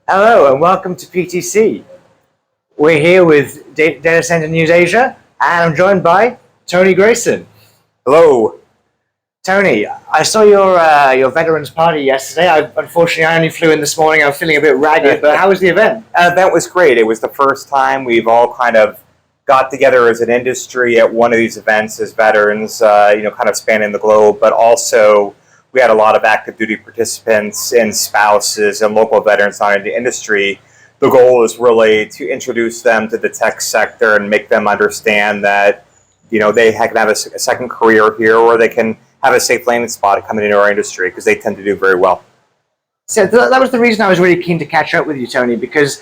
Hello and welcome to PTC. We're here with Data Center News Asia, and I'm joined by Tony Grayson. Hello. Tony, I saw your veterans party yesterday. Unfortunately, I only flew in this morning. I'm feeling a bit ragged, but how was the event? The event was great. It was the first time we've all kind of got together as an industry at one of these events as veterans, kind of spanning the globe, but also we had a lot of active duty participants and spouses and local veterans not in the industry. The goal is really to introduce them to the tech sector and make them understand that, they can have a second career here, or they can have a safe landing spot coming into our industry, because they tend to do very well. So that was the reason I was really keen to catch up with you, Tony, because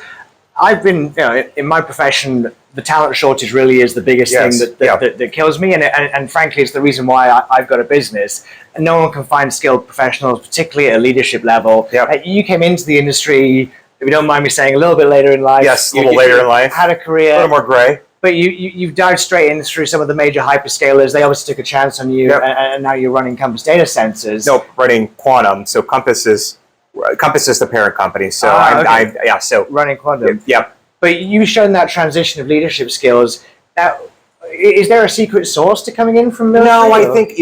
I've been, in my profession, the talent shortage really is the biggest thing that kills me, and frankly, it's the reason why I've got a business. And no one can find skilled professionals, particularly at a leadership level. Yep. You came into the industry, if you don't mind me saying, a little bit later in life. Yes, a little later in life. Had a career. A little more gray. But you've dived straight in through some of the major hyperscalers. They obviously took a chance on you, and now you're running Compass data centers. No, running Quantum. So Compass is the parent company. So so running Quantum. Yep. But you've shown that transition of leadership skills. Now, is there a secret sauce to coming in from military? No, I think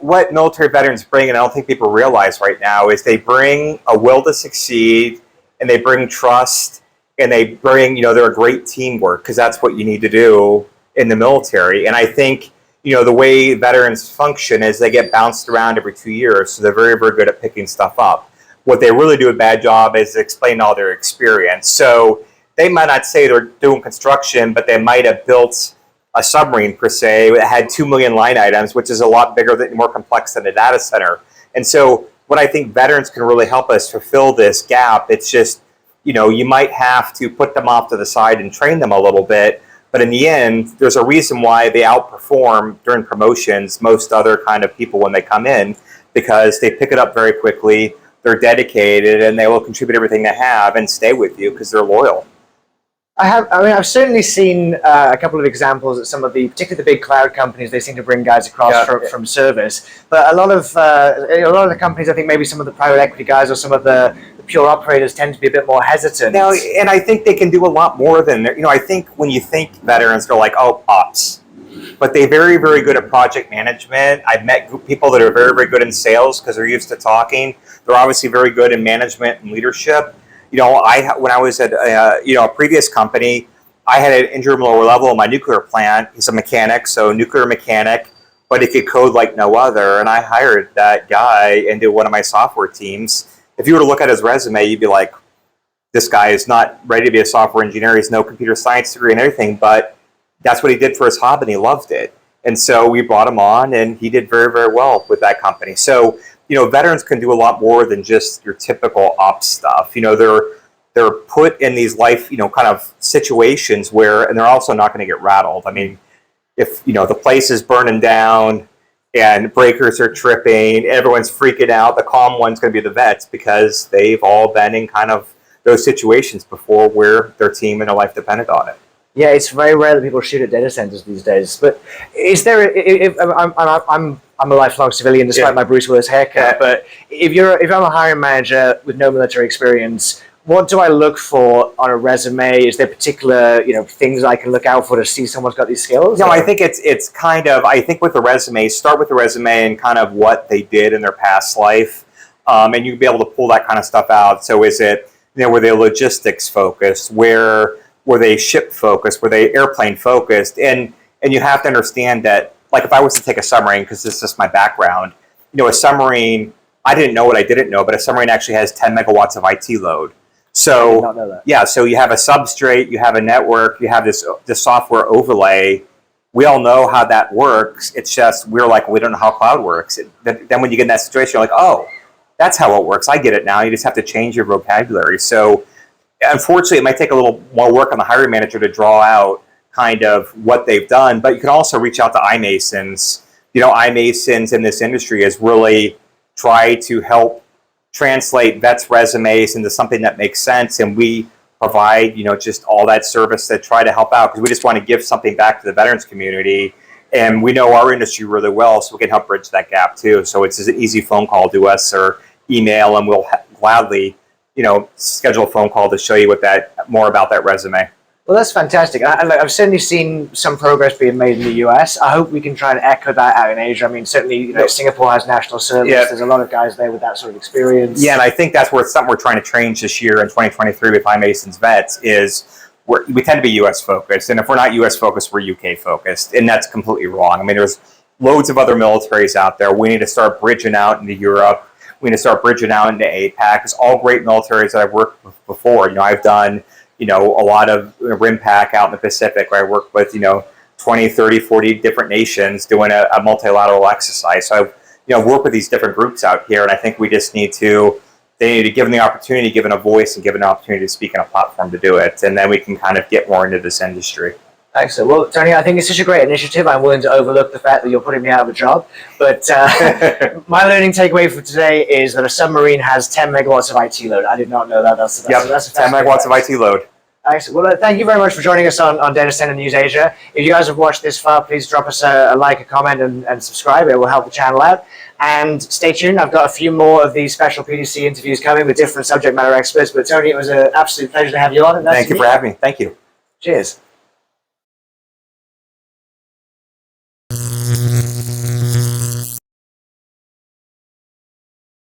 what military veterans bring, and I don't think people realize right now, is they bring a will to succeed, and they bring trust, and they bring they're a great teamwork, because that's what you need to do in the military. And I think the way veterans function is they get bounced around every 2 years, so they're very, very good at picking stuff up. What they really do a bad job is explain all their experience. So they might not say they're doing construction, but they might have built a submarine per se that had 2 million line items, which is a lot bigger, more complex than a data center. And so what I think veterans can really help us fulfill this gap, it's just, you might have to put them off to the side and train them a little bit, but in the end, there's a reason why they outperform during promotions most other kind of people when they come in, because they pick it up very quickly, they're dedicated, and they will contribute everything they have and stay with you because they're loyal. I've certainly seen a couple of examples at some of particularly the big cloud companies. They seem to bring guys across from service, but a lot of the companies, I think maybe some of the private equity guys or some of the pure operators tend to be a bit more hesitant. Now, and I think they can do a lot more than I think when you think veterans, they're like, oh, ops, but they're very, very good at project management. I've met people that are very, very good in sales because they're used to talking. They're obviously very good in management and leadership. When I was at a previous company, I had an interim lower level in my nuclear plant. He's a mechanic, so nuclear mechanic, but he could code like no other. And I hired that guy into one of my software teams. If you were to look at his resume, you'd be like, this guy is not ready to be a software engineer. He's no computer science degree and everything, but that's what he did for his hobby, and he loved it. And so we brought him on, and he did very, very well with that company. So veterans can do a lot more than just your typical ops stuff. They're put in these life, kind of situations where, and they're also not going to get rattled. I mean, if, the place is burning down and breakers are tripping, everyone's freaking out, the calm one's going to be the vets, because they've all been in kind of those situations before where their team and their life depended on it. Yeah, it's very rare that people shoot at data centers these days. But is there? I'm a lifelong civilian, despite my Bruce Willis haircut. But if I'm a hiring manager with no military experience, what do I look for on a resume? Is there particular things I can look out for to see someone's got these skills? No, I think it's kind of, I think with the resume, start with the resume and kind of what they did in their past life, and you'll be able to pull that kind of stuff out. So is it were they logistics focused? Were they ship focused? Were they airplane focused? And you have to understand that, like if I was to take a submarine, because this is just my background, a submarine, I didn't know what I didn't know, but a submarine actually has 10 megawatts of IT load. So I did not know that. Yeah, so you have a substrate, you have a network, you have this software overlay. We all know how that works. It's just we don't know how cloud works. Then when you get in that situation, you're like, oh, that's how it works. I get it now. You just have to change your vocabulary. So unfortunately, it might take a little more work on the hiring manager to draw out kind of what they've done, but you can also reach out to iMasons. iMasons in this industry has really tried to help translate vets' resumes into something that makes sense, and we provide, just all that service to try to help out, because we just want to give something back to the veterans community, and we know our industry really well, so we can help bridge that gap too. So it's an easy phone call to us or email, and we'll gladly schedule a phone call to show you more about that resume. Well, that's fantastic. I've certainly seen some progress being made in the US. I hope we can try and echo that out in Asia. I mean, certainly, Singapore has national service. Yeah. There's a lot of guys there with that sort of experience. Yeah, and I think that's something we're trying to change this year in 2023 with iMasons Vets is we tend to be US focused. And if we're not US focused, we're UK focused. And that's completely wrong. I mean, there's loads of other militaries out there. We need to start bridging out into Europe. We need to start bridging out into APAC. It's all great militaries that I've worked with before. I've done a lot of RIMPAC out in the Pacific where I work with, 20, 30, 40 different nations doing a multilateral exercise. So I've worked with these different groups out here, and I think we just they need to give them the opportunity, given a voice and given an opportunity to speak on a platform to do it. And then we can kind of get more into this industry. Excellent. Well, Tony, I think it's such a great initiative. I'm willing to overlook the fact that you're putting me out of a job. But my learning takeaway for today is that a submarine has 10 megawatts of IT load. I did not know that. That's 10 megawatts of IT load. Excellent. Well, thank you very much for joining us on Data Center News Asia. If you guys have watched this far, please drop us a like, a comment, and subscribe. It will help the channel out. And stay tuned. I've got a few more of these special PDC interviews coming with different subject matter experts. But Tony, it was an absolute pleasure to have you on. Thank you for having me. Thank you. Cheers.